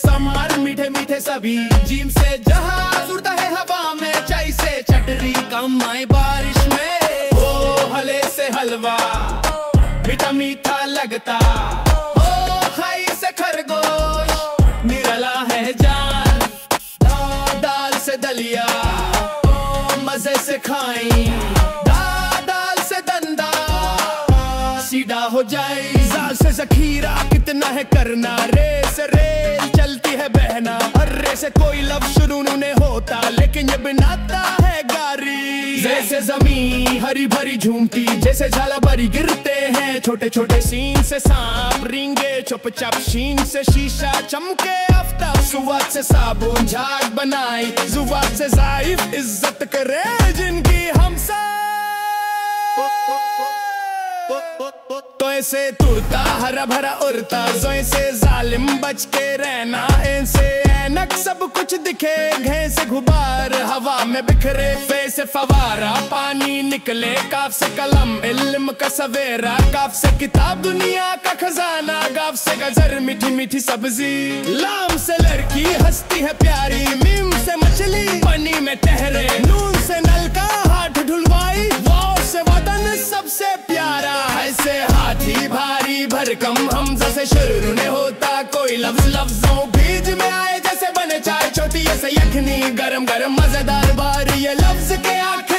Summer मीठे मीठे सभी जीम से जहाज उड़ता है हवा में, चाय से चटरी कम आए बारिश में। ओ हले से हलवा मीठा मीठा लगता, ओ खाई से खरगोश निराला है जान। दाल से दलिया ओ मजे से खाई, दाल से दंदा सीधा हो जाए। जाल से जखीरा कितना है करना, रे से रेल चलती है बहना। अर्रे से कोई लव शुरू नहीं होता, लेकिन ये बनाता है गारी। जैसे जमीन हरी भरी झूमती, जैसे झाला भरी गिरते हैं छोटे छोटे सीन से सांप रिंगे चुपचाप शीन से शीशा चमके आफ्ताब। सुवाद से साबुन झाग बनाई, जुबान से जाइफ इज्जत करे जिनकी हम सब। तो ऐसे तुरता हरा भरा उड़ता, जो ऐसे जालिम बच के रहना। ऐसे ऐनक सब कुछ दिखे, घे से गुबार हवा में बिखरे। फे से फवारा पानी निकले, काफ से कलम इल्म का सवेरा। काफ से किताब दुनिया का खजाना, गाफ से गजर मीठी मीठी सब्जी। लाम से लड़की हंसती है प्यारी, मीम से मछली पानी में ठहरे। नून से नल का हाथ ढुलवाई, वाव से वतन सबसे प्यारा। ऐसे हाथी भारी भरकम हमजा से शुरू नहीं होता कोई लफ्ज। लफ्जों बीज में आए जैसे बने चाय छोटी, ऐसे यखनी गरम गरम मजेदार बार। ये लफ्ज के आखिर